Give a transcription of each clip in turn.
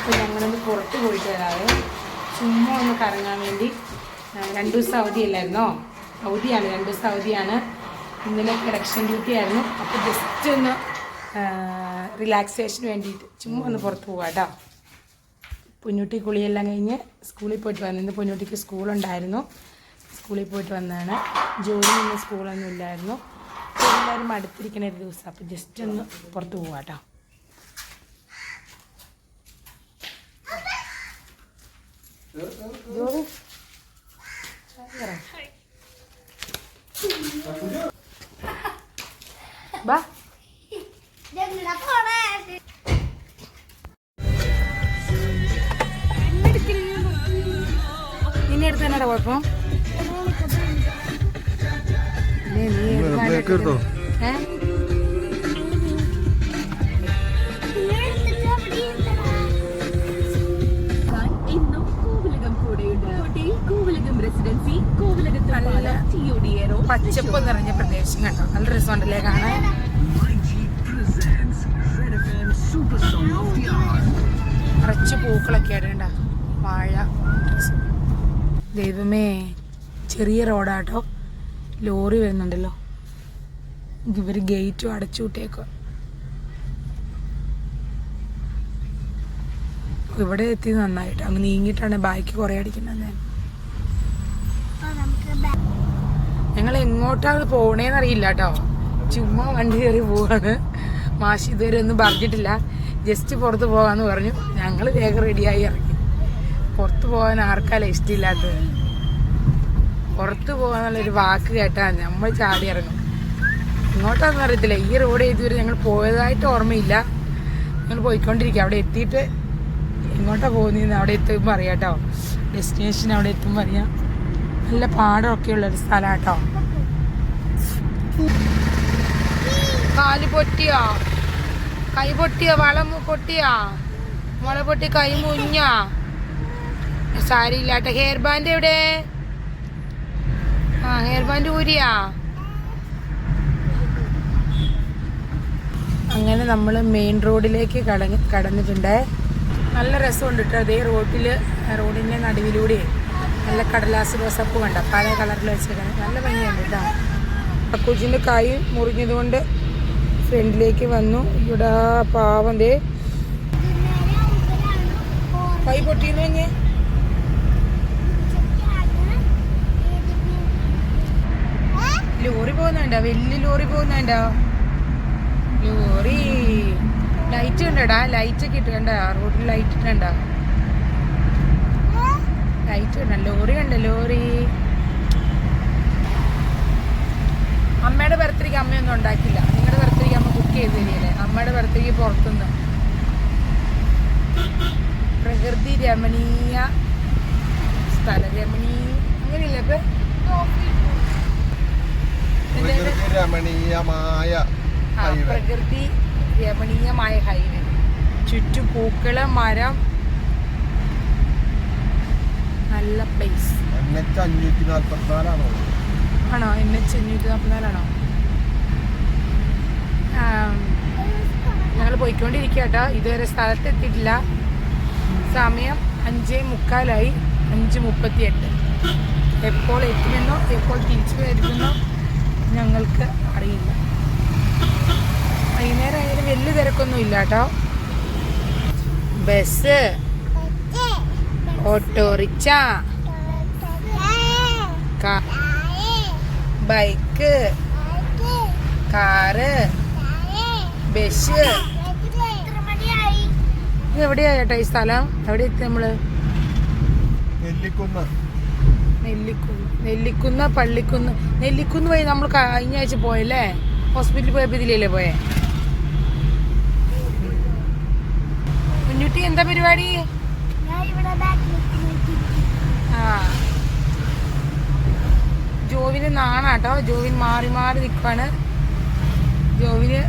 അപ്പോൾ ഞങ്ങളൊന്ന് പുറത്ത് പോയിട്ട് വരാതെ ചുമ്മാ ഒന്ന് കറങ്ങാൻ വേണ്ടി. 2 ദിവസം അവധിയല്ലായിരുന്നോ? അവധിയാണ്, 2 ദിവസം അവധിയാണ്. ഇന്നലെ ഇലക്ഷൻ ഡ്യൂട്ടി ആയിരുന്നു. അപ്പോൾ ജസ്റ്റ് ഒന്ന് റിലാക്സേഷന് വേണ്ടിയിട്ട് ചുമ്മാ ഒന്ന് പുറത്ത് പോകാം കേട്ടോ. പൊന്നൂട്ടി കുളിയെല്ലാം കഴിഞ്ഞ് സ്കൂളിൽ പോയിട്ട് വന്നു. ഇന്ന് പൊന്നൂട്ടിക്ക് സ്കൂളുണ്ടായിരുന്നു, സ്കൂളിൽ പോയിട്ട് വന്നതാണ്. ജോലി നിന്ന് സ്കൂളൊന്നും ഇല്ലായിരുന്നു. അപ്പോൾ എല്ലാവരും അടുത്തിരിക്കുന്ന ഒരു ദിവസം. അപ്പോൾ ജസ്റ്റ് ഒന്ന് പുറത്ത് പോകാം കേട്ടോ. ജോലി ബാ നിന്നെ അടുത്ത് തന്നെയാ കുഴപ്പം. പച്ചപ്പ് നിറഞ്ഞ പ്രദേശം കേട്ടോ, നല്ല രസമുണ്ടല്ലേ കാണാൻ. നിറച്ച് പൂക്കളൊക്കെ ആയിട്ടുണ്ട്, വാഴ. ദൈവമേ, ചെറിയ റോഡാട്ടോ, ലോറി വരുന്നുണ്ടല്ലോ. ഇവർ ഗേറ്റും അടച്ചു വിട്ടേക്കുക. ഇവിടെ എത്തി നന്നായിട്ട്. അങ്ങ് നീങ്ങിയിട്ടാണ് ബാക്കി കുറേ അടിക്കുന്നത്. ഞങ്ങൾ എങ്ങോട്ടാണ് പോണേന്നറിയില്ല കേട്ടോ, ചുമ്മാ വണ്ടി കയറി പോവാണ്. മാഷി ഇതുവരെ ഒന്നും പറഞ്ഞിട്ടില്ല, ജസ്റ്റ് പുറത്ത് പോകാമെന്ന് പറഞ്ഞു. ഞങ്ങൾ വേഗം റെഡിയായി ഇറങ്ങി. പുറത്ത് പോകാൻ ആർക്കാലും ഇഷ്ടമില്ലാത്തത്. പുറത്ത് പോകാന്നുള്ളൊരു വാക്ക് കേട്ടാൽ നമ്മൾ ചാടി ഇറങ്ങും. ഇങ്ങോട്ടൊന്നും അറിയത്തില്ല, ഈ റോഡ് ഇതുവരെ ഞങ്ങൾ പോയതായിട്ട് ഓർമ്മയില്ല. ഞങ്ങൾ പോയിക്കൊണ്ടിരിക്കുക. അവിടെ എത്തിയിട്ട് എങ്ങോട്ടാണ് പോകുന്നതെന്ന് അവിടെ എത്തുമ്പോൾ അറിയാം കേട്ടോ. ഡെസ്റ്റിനേഷൻ അവിടെ എത്തുമ്പോൾ അറിയാം. നല്ല പാടമൊക്കെ ഉള്ളൊരു സ്ഥലം കേട്ടോ. കാല് പൊട്ടിയോ, കൈ പൊട്ടിയോ, വളം പൊട്ടിയോ, മുള പൊട്ടി കൈ മുഞ്ഞോ? സാരിയില്ലാട്ടോ. ഹെയർ ബാൻഡ് എവിടെ? ആ, ഹെയർ ബാൻഡ് ഊരിയാ? അങ്ങനെ നമ്മൾ മെയിൻ റോഡിലേക്ക് കടന്നിട്ടുണ്ട്. നല്ല രസമുണ്ട് കേട്ടോ. അതേ റോഡിൻ്റെ നടുവിലൂടെ നല്ല കടലാസ് റോസപ്പ് കണ്ട പല കളറിൽ വെച്ചിട്ടുണ്ട്. നല്ല ഭംഗിയുണ്ട് കേട്ടോ. അക്കൂച്ചിൻ്റെ കൈ മുറിഞ്ഞത് കൊണ്ട് ഫ്രണ്ടിലേക്ക് വന്നു. ഇവിടെ പാവം ദേ കൈ പൊട്ടിയെന്ന് പറഞ്ഞേ. ലോറി പോകുന്നുണ്ടോ? വലിയ ലോറി പോകുന്നുണ്ടോ? ലോറി ലൈറ്റ് കണ്ടടാ, ലൈറ്റ് ഒക്കെ ഇട്ട് കണ്ട, റോഡിൽ ലൈറ്റ് ഇട്ടുണ്ടോ? ലൈറ്റ് കണ്ട, ലോറി കണ്ട, ലോറി. അമ്മയുടെ ബർത്ത്ഡേക്ക് അമ്മയൊന്നും ഉണ്ടാക്കില്ല. നിങ്ങളുടെ ബർത്ത്ഡേക്ക് അമ്മ കുക്ക് ചെയ്ത് തരികയല്ലേ? അമ്മയുടെ ബർത്ത്ഡേക്ക് പുറത്തുനിന്ന്. പ്രകൃതി രമണീയ സ്ഥലം, രമണീയ അങ്ങനെയില്ല ഇപ്പൊ പ്രകൃതി രമണീയമായ ഹൈവേ. ചുറ്റും പൂക്കള്, മരം, നല്ല പ്ലേസ്. ആണോ? NH 544 ആണോ? ഞങ്ങൾ പോയിക്കൊണ്ടിരിക്കുക കേട്ടോ. ഇതുവരെ സ്ഥലത്തെത്തിയിട്ടില്ല. സമയം 5:45, 5:38. എപ്പോൾ എത്തുമെന്നോ എപ്പോൾ തിരിച്ചു വരുമെന്നോ ഞങ്ങൾക്ക് അറിയില്ല. വൈകുന്നേരം ആയാലും വലിയ തിരക്കൊന്നും ഇല്ല കേട്ടോ. Bus, autorickshaw, bike, car, bus. എവിടെയാ ചേട്ടാ ഈ സ്ഥലം? എവിടെ എത്തി നമ്മള്? നെല്ലിക്കുന്ന്, പള്ളിക്കുന്ന്. നെല്ലിക്കുന്ന് വഴി നമ്മൾ കഴിഞ്ഞ ആഴ്ച പോയല്ലേ? ഹോസ്പിറ്റലിൽ പോയപ്പോ ഇതിലല്ലേ പോയെ? മുന്നൂട്ടി എന്താ പരിപാടി? ആ, ജോവിന് നാണാട്ടോ. ജോവിൻ മാറി മാറി നിൽക്കാണ്. ജോവിന്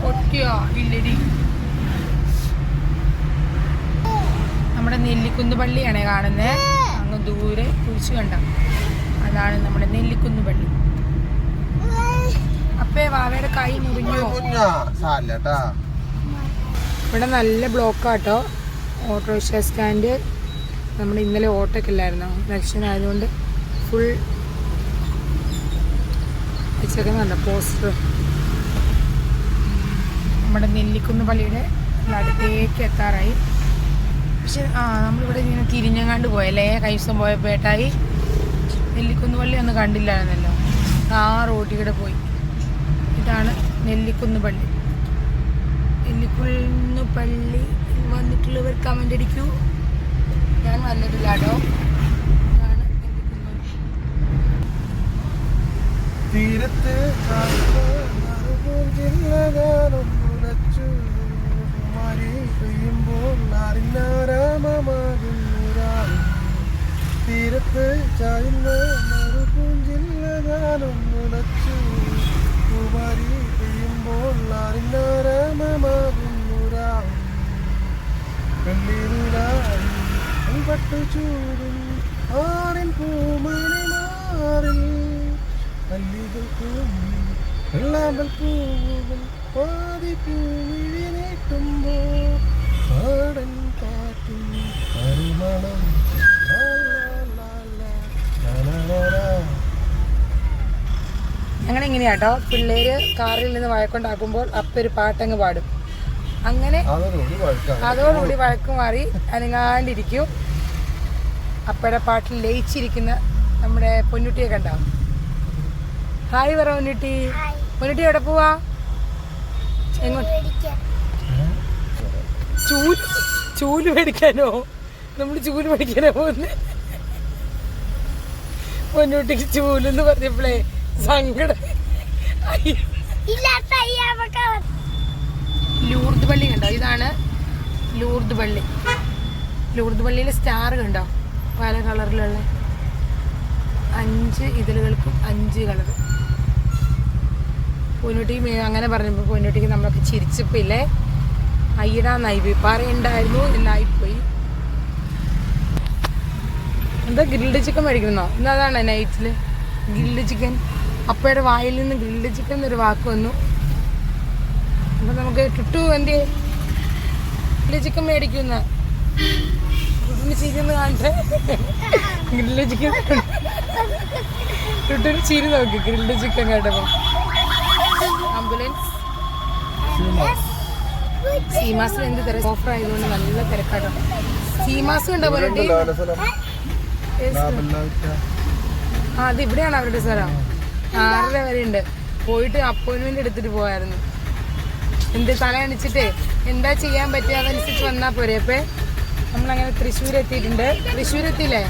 പൊട്ടിയോ? ഇല്ലടി. നമ്മുടെ നെല്ലിക്കുന്ന് പള്ളിയാണേ കാണുന്നത്. അങ്ങ് ദൂരെ കുരിശ് കണ്ട, അതാണ് നമ്മുടെ നെല്ലിക്കുന്ന് പള്ളി. അപ്പേ വാവയുടെ കൈ മുറിഞ്ഞു. ഇവിടെ നല്ല ബ്ലോക്കാട്ടോ. Autorickshaw stand. നമ്മുടെ ഇന്നലെ ഓട്ടോക്കെ ഇല്ലായിരുന്നോ, ഇലക്ഷൻ ആയതുകൊണ്ട് ഫുൾ വെച്ചേക്കുന്നുണ്ട് പോസ്റ്റർ. നമ്മുടെ നെല്ലിക്കുന്ന് പള്ളിയുടെ അടുത്തേക്ക് എത്താറായി. പക്ഷെ നമ്മളിവിടെ ഇങ്ങനെ തിരിഞ്ഞങ്ങാണ്ട് പോയല്ലേ കഴിഞ്ഞ ദിവസം പോയപ്പോൾ ഏട്ടായി. നെല്ലിക്കുന്ന് പള്ളി ഒന്നും കണ്ടില്ലായിരുന്നല്ലോ, ആ റോഡിലൂടെ പോയി. ഇതാണ് നെല്ലിക്കുന്ന് പള്ളി. നെല്ലിക്കുന്ന് പള്ളി വന്നിട്ടുള്ളവർ കമൻ്റ് അടിക്കൂ. ഞാൻ വന്നിട്ടില്ല കേട്ടോ. ഇതാണ് തീരത്ത് തീരത്ത് ചായുന്ന മറുപൂഞ്ചില്ലകാലൊന്നുലച്ചു കുമാരി പെയ്യുമ്പോൾ അറിഞ്ഞാരാമമാകുന്നുരാ കണ്ണീരുരായി പട്ടു ചൂടും ആറിൻ പൂമണി മാറിൽ കല്ലികൾ പൂമി വെള്ളാമ്പൽ പൂവുകൾ പാതി പൂവിഴി നീട്ടുമ്പോൾ പാടൻ കാറ്റും പരിമളം. അങ്ങനെ ഇങ്ങനെയാട്ടോ പിള്ളേര് കാറിൽ നിന്ന് വഴക്കുണ്ടാക്കുമ്പോൾ അപ്പൊരു പാട്ടങ്ങ് പാടും. അങ്ങനെ അതോടുകൂടി വഴക്ക് മാറി അനങ്ങാണ്ടിരിക്കും. അപ്പയുടെ പാട്ടിൽ ലയിച്ചിരിക്കുന്ന നമ്മുടെ പൊന്നുട്ടിയെ കണ്ടോ? ഹായ് പറ പൊന്നുട്ടി. പൊന്നുട്ടി എവിടെ പോവാ? എങ്ങോട്ട്? ചൂല് മേടിക്കാനോ? നമ്മൾ ചൂല് മേടിക്കാനോ പോകുന്നത്? പൊന്നുട്ടിക്ക് ചൂലെന്ന് പറഞ്ഞപ്പോഴേ സങ്കടം. ലൂർദ് പള്ളി കണ്ടോ? ഇതാണ് ലൂർദ് പള്ളി. ലൂർദ് പള്ളിയിലെ സ്റ്റാർ കണ്ടോ? പല കളറിലുള്ള 5 ഇതളുകൾക്കും 5 കളർ. പൊന്നുട്ടി അങ്ങനെ പറഞ്ഞപ്പോൾ പൊന്നുട്ടിക്ക് നമ്മളൊക്കെ ചിരിച്ചപ്പോൾ ഇല്ലേ, അയ്യടാന്നായി പോയി. പറയണ്ടായിരുന്നു എന്നായിപ്പോയി. എന്താ ഗ്രിൽഡ് ചിക്കൻ മേടിക്കണമെന്നോ? ഇന്ന് അതാണ് നൈറ്റിൽ ഗ്രിൽഡ് ചിക്കൻ. അപ്പയുടെ വായിൽ നിന്ന് ഗ്രിൽഡ് ചിക്കൻ എന്നൊരു വാക്ക് വന്നു. അപ്പം നമുക്ക് ടുട്ടു എന്ത് ഗ്രിൽഡ് ചിക്കൻ മേടിക്കുന്ന ടുട്ടിന് ചിരിന്ന് കാണട്ടെ. ഗ്രിൽഡ് ചിക്കൻ ടുട്ടിന് ചിരി നോക്കി ഗ്രിൽഡ് ചിക്കൻ കേട്ടപ്പോൾ. ആംബുലൻസ് സീമാസിൽ എന്ത് തിരക്ക് ഓഫർ ആയതുകൊണ്ട് നല്ല തിരക്കാട്ടോ. സീമാസ് കണ്ടോ പോലെ? അത് ഇവിടെയാണ് അവരുടെ സ്ഥലം. 6:30 വരെ ഉണ്ട്. പോയിട്ട് അപ്പോയിൻമെന്റ് എടുത്തിട്ട് പോയായിരുന്നു. എന്ത് തല അണിച്ചിട്ടേ എന്താ ചെയ്യാൻ പറ്റുക അതനുസരിച്ച് വന്നാൽ പോരെ. അപ്പം നമ്മളങ്ങനെ തൃശ്ശൂർ എത്തിയിട്ടുണ്ട്. തൃശ്ശൂർ എത്തിയില്ലേ?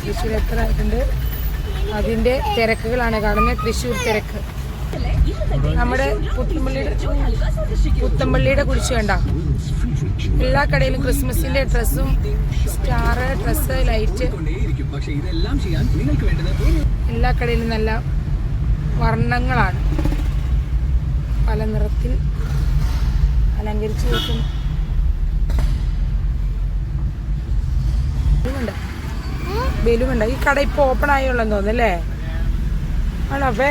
തൃശ്ശൂർ എത്താറായിട്ടുണ്ട്. അതിൻ്റെ തിരക്കുകളാണ് കാണുന്നത്. തൃശ്ശൂർ തിരക്ക്. നമ്മുടെ പുത്തമ്പള്ളിയുടെ കുരിശ് കണ്ട എല്ലാ കടയിലും ക്രിസ്മസിന്റെ ഡ്രസ്സും സ്റ്റാർ ഡ്രസ്സ് ലൈറ്റ് എല്ലാ കടയിലും നല്ല വർണ്ണങ്ങളാണ്. പല നിറത്തിൽ അലങ്കരിച്ചു വെക്കും. ബലൂമുണ്ട്. ഈ കട ഇപ്പൊ ഓപ്പൺ ആയുള്ളെന്ന് തോന്നുന്നല്ലേ? ആണോ? അപ്പേ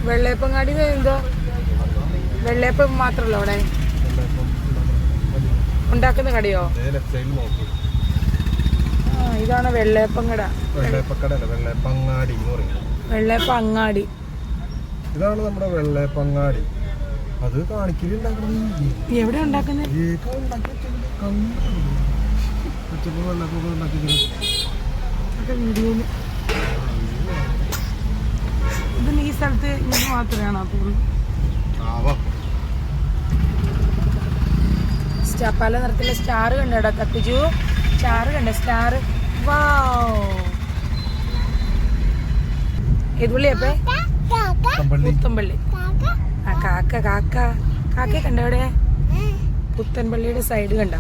വെള്ളയപ്പങ്ങാടി എന്തോ വെള്ളയപ്പം മാത്രമല്ലോ അവിടെ ഉണ്ടാക്കുന്ന കടയോ? ഇതാണ് വെള്ളയപ്പം കട. വെള്ളയപ്പം അങ്ങാടി. ഇതാണ് നമ്മുടെ വെള്ളയപ്പങ്ങാടി. അത് കാണിക്കുന്നുണ്ടാക്കുന്നത് എവിടെ ഉണ്ടാക്കുന്നത്? വീഡിയോയില് ഇതിന് ഈ സ്ഥലത്ത് ഇത് മാത്രമാണോ തോന്നുന്നു? പല നിറത്തിലെ സ്റ്റാർ കണ്ടോടാ തപ്പിച്ചു. സ്റ്റാർ കണ്ട സ്റ്റാർ. ഏത് പള്ളിയപ്പേ? പുത്തമ്പള്ളി. ആ കാക്ക കാക്ക കാക്കയെ കണ്ട അവിടെ പുത്തൻപള്ളിയുടെ സൈഡ് കണ്ട.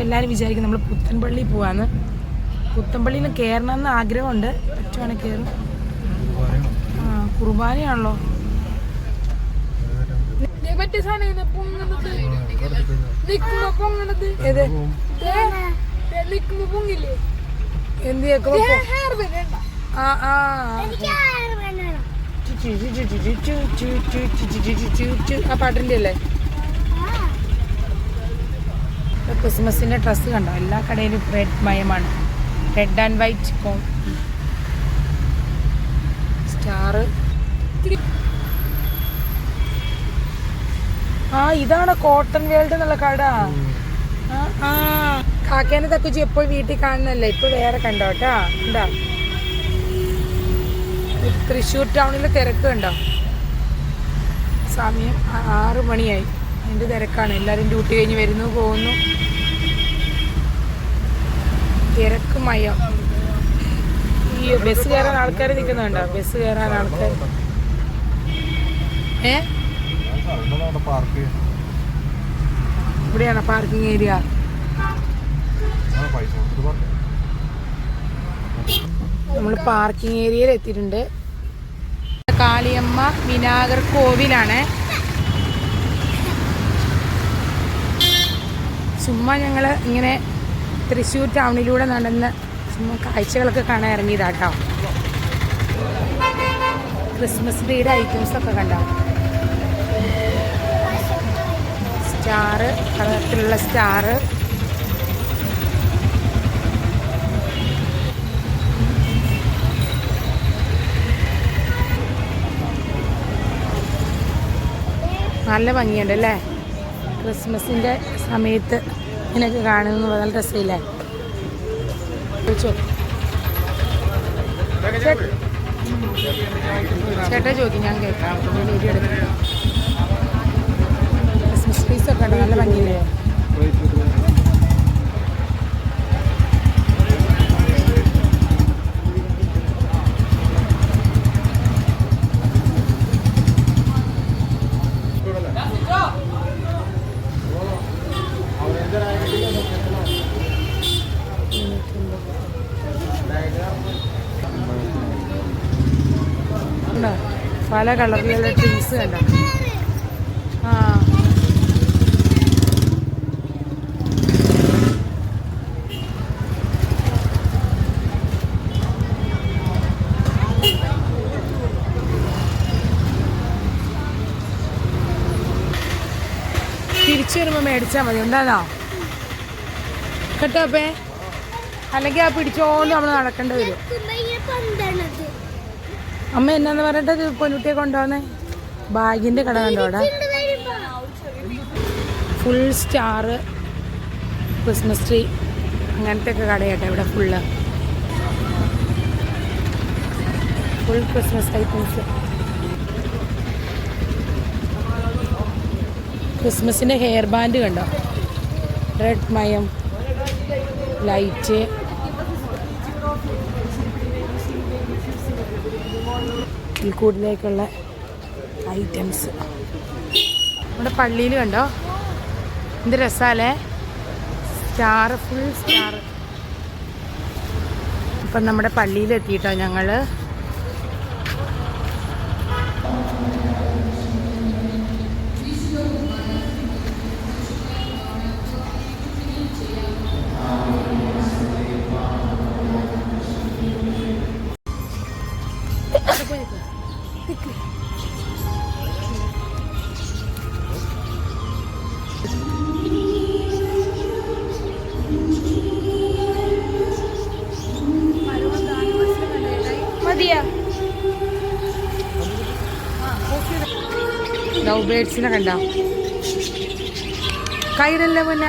എല്ലാരും വിചാരിക്കും നമ്മൾ പുത്തൻപള്ളി പോവാന്ന്. പുത്തൻപള്ളിയിൽ കയറണമെന്ന് ആഗ്രഹമുണ്ട്. പറ്റുവാണെങ്കിൽ കയറും. കുർബാനയാണല്ലോ. മറ്റേ സാധനം പൊങ്ങണത് നിക്കുമ്പോ പൊങ്ങണത് ഏത് നിക്കുമ്പോ പൊങ്ങില്ലേ? എന്ത് കേൾക്കുമ്പോ ആ ആ ആ പാട്ടിന്റെ അല്ലേ? ക്രിസ്മസിന്റെ ഡ്രസ്സ് കണ്ടോ? എല്ലാ കടയിലും റെഡ് മയമാണ്. Red and white star. ആ ഇതാണ് കോട്ടൺ വേൾഡ് എന്നുള്ള കട. ആ കാക്കേനെ തക്കുച്ചി എപ്പോൾ വീട്ടിൽ കാണുന്നല്ലേ, ഇപ്പൊ വേറെ കണ്ടോ കേട്ടാ. എന്താ തൃശ്ശൂർ ടൗണിൽ തിരക്ക് കണ്ടോ? സമയം 6 മണിയായി. അതിന്റെ തിരക്കാണ്. എല്ലാരും ഡ്യൂട്ടി കഴിഞ്ഞ് വരുന്നു പോകുന്നു. തിരക്ക് മയം. ഈ ബസ് കയറാൻ ആൾക്കാർ നിൽക്കുന്നുണ്ടോ? ബസ് കയറാൻ ആൾക്കാർ. ഇവിടെയാണോ പാർക്കിംഗ് ഏരിയ? നമ്മൾ പാർക്കിംഗ് ഏരിയയിൽ എത്തിയിട്ടുണ്ട്. കാളിയമ്മ വിനായകർ കോവിലാണ്. ചുമ്മാ ഞങ്ങൾ ഇങ്ങനെ തൃശ്ശൂർ ടൗണിലൂടെ നടന്ന് ചുമ്മാ കാഴ്ചകളൊക്കെ കാണാൻ ഇറങ്ങിയതാട്ടോ. ക്രിസ്മസ് ഡേയുടെ ഐറ്റംസ് ഒക്കെ കണ്ടോ? സ്റ്റാർ, കളത്തിലുള്ള സ്റ്റാർ. നല്ല ഭംഗിയുണ്ട് അല്ലേ? ക്രിസ്മസിൻ്റെ സമയത്ത് ഇങ്ങനെയൊക്കെ കാണുന്നത് നല്ല രസമില്ലേ? ചേട്ടാ ചോദിക്കും, ഞാൻ കേൾക്കാം. വീഡിയോ എടുക്കാം. ക്രിസ്മസ് ട്രീസൊക്കെ ഉണ്ട്, നല്ല ഭംഗിയില്ലേ? പല കളറിലുള്ള ട്രീസ് കണ്ടോ? ആ തിരിച്ചു വരുമ്പോൾ മേടിച്ചാൽ മതി. എന്താണോ കേട്ടോ അപ്പേ? അല്ലെങ്കിൽ ആ പിടിച്ചോണ്ട് നമ്മൾ നടക്കേണ്ടി വരും. അമ്മ എന്നാന്ന് പറഞ്ഞിട്ട് പൊന്നുട്ടിയെ കൊണ്ടുപോകുന്നേ? ബാഗിന്റെ കട കണ്ടോ അവിടെ? ഫുൾ സ്റ്റാർ, ക്രിസ്മസ് ട്രീ, അങ്ങനത്തെ ഒക്കെ കടയാട്ടെ ഇവിടെ. Full Christmas items. ക്രിസ്മസിന്റെ ഹെയർ ബാൻഡ് കണ്ടോ? റെഡ് മയം, ലൈറ്റ്. കൂടുതലേക്കുള്ള ഐറ്റംസ്. നമ്മുടെ പള്ളിയിൽ കണ്ടോ? എന്ത് രസാലേ? Star, full star. ഇപ്പം നമ്മുടെ പള്ളിയിൽ എത്തിയിട്ടോ ഞങ്ങൾ. ലവ് ബേഡ്സിനെ കണ്ടോ? കൈരല്ലേ മുന്ന?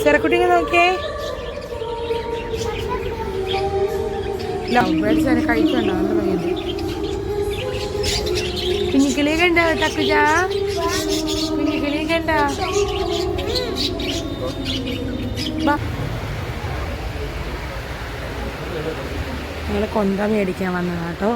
ചെറുക്കുട്ടിങ്ങ നോക്കിയേ. ലവ് ബേഡ്സ് അതിനെ കഴിക്കണ്ടോ? നല്ല ഭംഗിയുണ്ട്. കുഞ്ഞിക്കിളിയെ കണ്ടോ തക്കുജ? കുഞ്ഞിക്കിളിയെ കണ്ടോ? ഞങ്ങൾ കൊന്ത മേടിക്കാൻ വന്നതാണ് കേട്ടോ.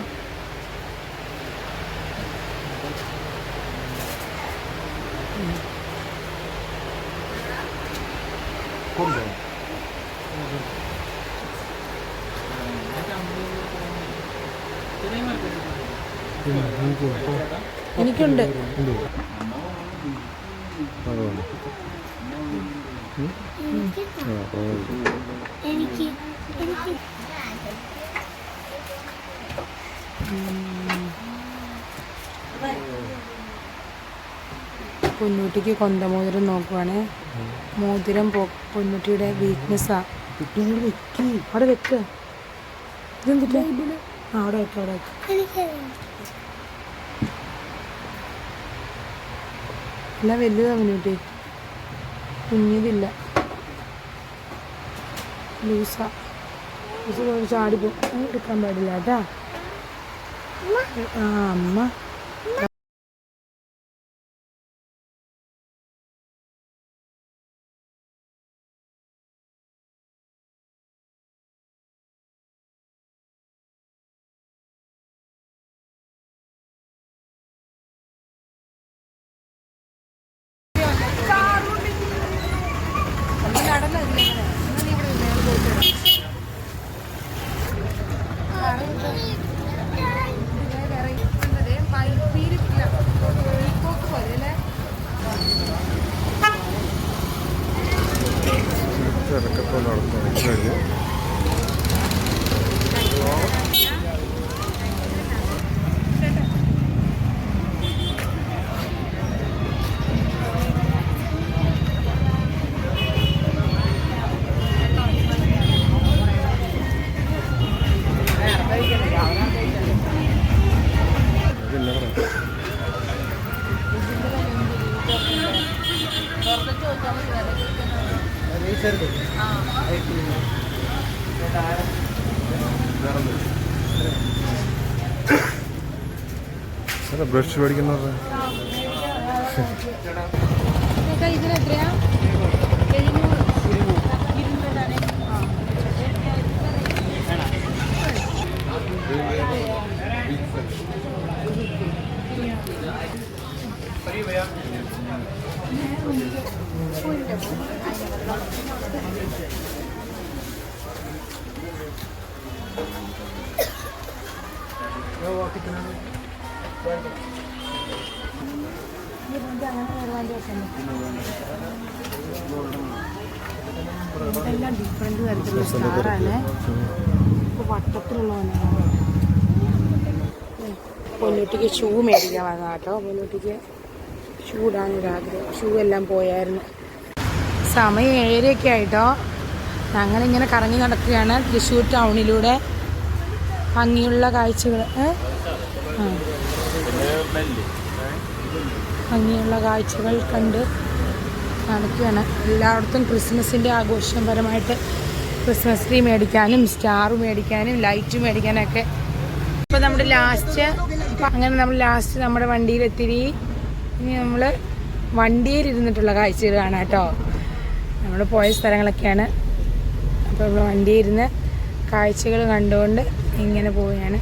എനിക്കുണ്ട്. പൊന്നൂട്ടിക്ക് കൊന്തമോതിരം നോക്കുവാണ്. മോതിരം പൊന്നൂട്ടിയുടെ വീക്ക്നെസ്സാ. അവിടെ വെക്ക്. ഇതെന്തിട്ടാ? അവിടെ വെക്ക, അവിടെ വെക്ക. എല്ലാം വലുതാ പൊന്നൂട്ടി, കുഞ്ഞിതില്ല. ലൂസാ. ലൂസ് ചാടിപ്പോ എടുക്കാൻ പാടില്ല കേട്ടാ. ആ അമ്മ തിരക്കപ്പോൾ നടന്നു കഴിഞ്ഞു. ബ്രഷ് മേടിക്കുന്നത് ഇതിനെത്രയാ? എല്ലാം ഡിഫറെന്റ് തരത്തിലുള്ള സ്റ്റാറാണ്. ഇപ്പോൾ വട്ടത്തിലുള്ളവനാണ്. പൊന്നൂട്ടിക്ക് ഷൂ മേടിക്കാൻ വന്നതാ കേട്ടോ. പൊന്നൂട്ടിക്ക് ഷൂ ഇടാനൊരാഗ്രഹം. ഷൂ എല്ലാം പോയായിരുന്നു. സമയം 7:30 ആയിട്ടോ. ഞങ്ങളിങ്ങനെ കറങ്ങി നടക്കുകയാണ് തൃശ്ശൂർ ടൗണിലൂടെ. ഭംഗിയുള്ള കാഴ്ചകൾ ഭംഗിയുള്ള കാഴ്ചകൾ കണ്ട് നടക്കുകയാണ്. എല്ലായിടത്തും ക്രിസ്മസിൻ്റെ ആഘോഷപരമായിട്ട് ക്രിസ്മസ് ട്രീ മേടിക്കാനും സ്റ്റാർ മേടിക്കാനും ലൈറ്റ് മേടിക്കാനൊക്കെ. ഇപ്പോൾ നമ്മുടെ ലാസ്റ്റ് നമ്മുടെ വണ്ടിയിലെത്തിരി. ഇനി നമ്മൾ വണ്ടിയിലിരുന്നിട്ടുള്ള കാഴ്ചകൾ കാണാം കേട്ടോ. നമ്മൾ പോയ സ്ഥലങ്ങളൊക്കെയാണ്. അപ്പോൾ നമ്മൾ വണ്ടിയിരുന്ന് കാഴ്ചകൾ കണ്ടുകൊണ്ട് ഇങ്ങനെ പോവുകയാണ്.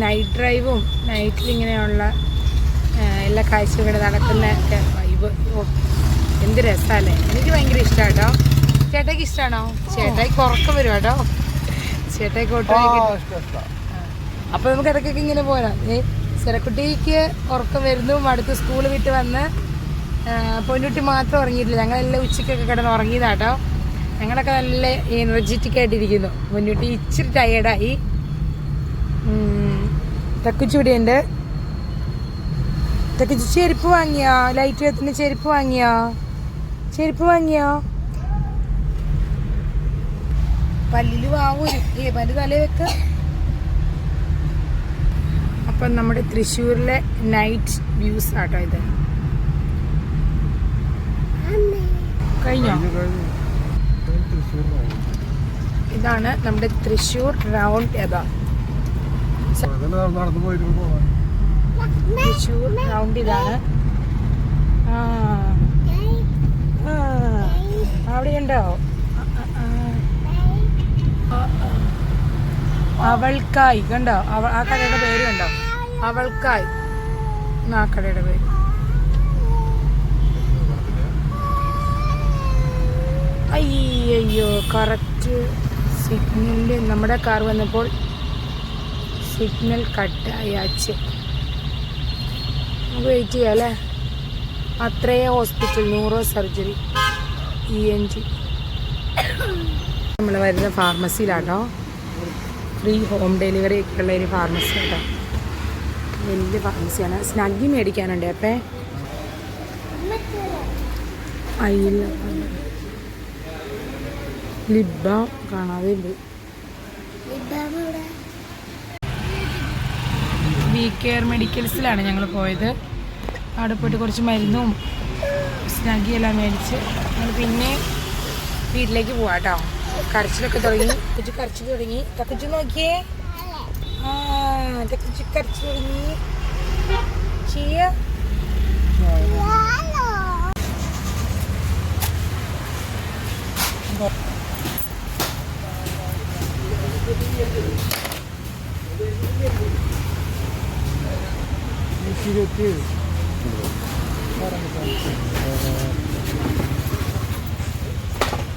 നൈറ്റ് ഡ്രൈവും നൈറ്റിൽ ഇങ്ങനെയുള്ള എല്ലാ കാഴ്ചകളും നടക്കുന്ന വൈബ്. ഓ എന്ത് രസമല്ലേ. എനിക്ക് ഭയങ്കര ഇഷ്ടമാണ് കേട്ടോ. ചേട്ടായിക്ക് ഇഷ്ടമാണോ? ചേട്ടായിക്ക് ഉറക്കം വരും കേട്ടോ. ചേട്ടായിക്ക് ഓട്ടോ. അപ്പോൾ നമുക്ക് ഇടയ്ക്കൊക്കെ ഇങ്ങനെ പോരാം. ചെറുക്കുട്ടിക്ക് ഉറക്കം വരുന്നു. അടുത്ത് സ്കൂൾ വിട്ട് വന്ന് പൊന്നൂട്ടി മാത്രം ഉറങ്ങിയിട്ടില്ല. ഞങ്ങളെല്ലാം ഉച്ചയ്ക്കൊക്കെ കിടന്ന് ഉറങ്ങിയതാട്ടോ. ഞങ്ങളൊക്കെ നല്ല എനർജറ്റിക് ആയിട്ടിരിക്കുന്നു. പൊന്നൂട്ടി ഇച്ചിരി ടയേർഡായി. തക്കുച്ചൂടിയുണ്ട്. തക്കുച്ചി ചെരുപ്പ് വാങ്ങിയോ? ലൈറ്റ് വെത്തിന് ചെരുപ്പ് വാങ്ങിയോ? പല്ലില് വാങ്ങൂര്. പല്ല് തലേ വെക്ക. അപ്പം നമ്മുടെ തൃശ്ശൂരിലെ നൈറ്റ് വ്യൂസ് ആട്ടോ ഇത്. കഴിഞ്ഞോ? ഇതാണ് നമ്മുടെ തൃശ്ശൂർ റൗണ്ട് ഏതാ. തൃശ്ശൂർ റൗണ്ട് ഇതാണ്. അവിടെയുണ്ടോ? അവൾക്കായി കണ്ടോ? ആ കടയുടെ പേര് കണ്ടോ? അവൾക്കായി ആ കടയുടെ പേര്. അയ്യോ കറക്റ്റ് സിഗ്നലിൽ നമ്മുടെ കാർ വന്നപ്പോൾ സിഗ്നൽ കട്ടായി. നമുക്ക് വെയിറ്റ് ചെയ്യാം അല്ലേ? അത്രേ ഹോസ്പിറ്റൽ, ന്യൂറോ സർജറി, ENT. നമ്മൾ വരുന്ന ഫാർമസിയിലാട്ടോ. ഫ്രീ ഹോം ഡെലിവറി ഒക്കെ ഉള്ള ഒരു ഫാർമസി കേട്ടോ. വലിയ ഫാർമസിയാണ്. സ്നഗ്ഗി മേടിക്കാനുണ്ട്. അപ്പേ അയില ലിബ കാണാതെ ഉണ്ട്. വി കെയർ മെഡിക്കൽസിലാണ് ഞങ്ങൾ പോയത്. അവിടെ പോയിട്ട് കുറച്ച് മരുന്നും സ്നഗ്ഗി എല്ലാം മേടിച്ച് ഞങ്ങൾ പിന്നെ വീട്ടിലേക്ക് പോവാം കേട്ടോ. കരച്ചിലൊക്കെ തുടങ്ങി. കുച്ചു കരച്ചിൽ തുടങ്ങി. തക്കുച്ചു നോക്കിയേ. തക്കുച്ചു കരച്ചിൽ തുടങ്ങി. ചെയ്യ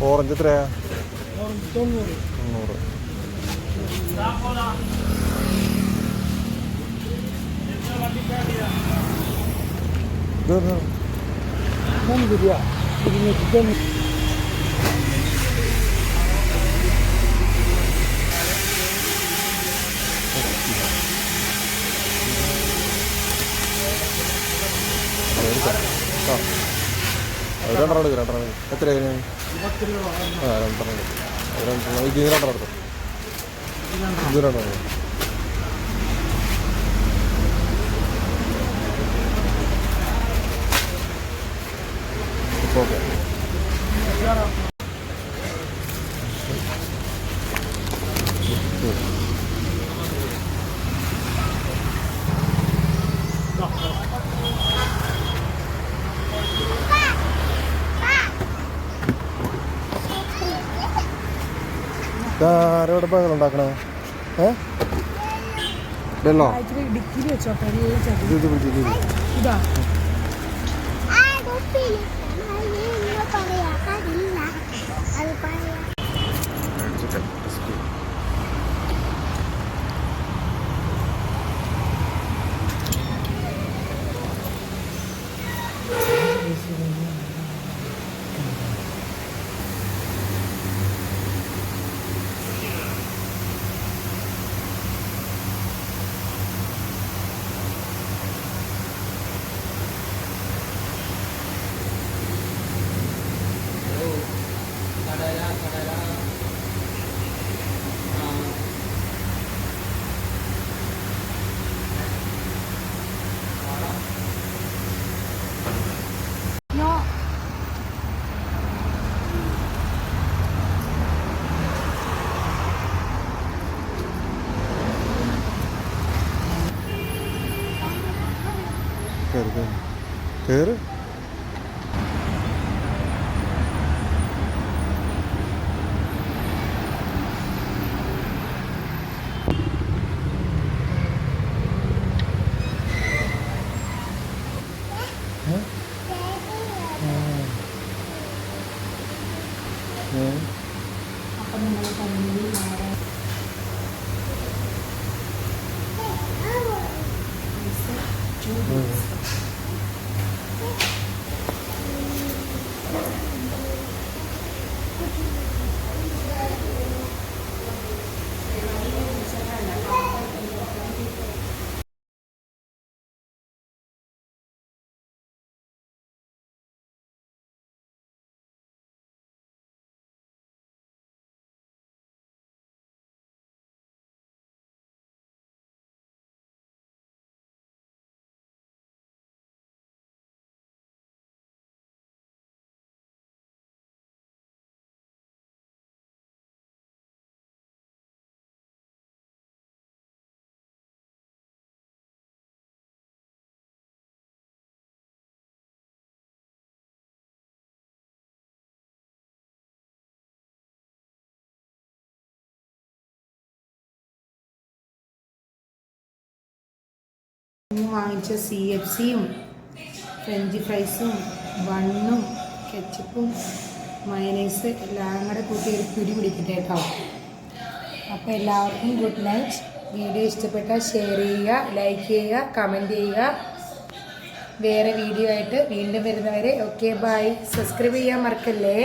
ഓറഞ്ച് എത്രയാ? 90. 90. രണ്ടെണ്ണം എടുക്കും. എത്രയാണ്? 2 ഇത് 2 എടുത്തു. ഇത് 2 ഓക്കെ. ആരോടെ ബഹളം ഉണ്ടാക്കണേ? വെള്ളോ? ഡിക്കിരി വെച്ചോട്ടെ. ഇത് പിടിച്ചില്ല. ഇതാ കയറ്. വാങ്ങിച്ച CFCയും ഫ്രഞ്ച് ഫ്രൈസും ബണ്ണും കെച്ചപ്പും മയനൈസ് എല്ലാം കൂടെ കൂട്ടി ഒരു പിടി പിടിക്കട്ടെ കേട്ടോ. അപ്പോൾ എല്ലാവർക്കും ഗുഡ് നൈറ്റ്. വീഡിയോ ഇഷ്ടപ്പെട്ടാൽ ഷെയർ ചെയ്യുക, ലൈക്ക് ചെയ്യുക, കമൻറ്റ് ചെയ്യുക. വേറെ വീഡിയോ ആയിട്ട് വീണ്ടും വരുന്നവരെ ഓക്കെ ബൈ. സബ്സ്ക്രൈബ് ചെയ്യാൻ മറക്കല്ലേ.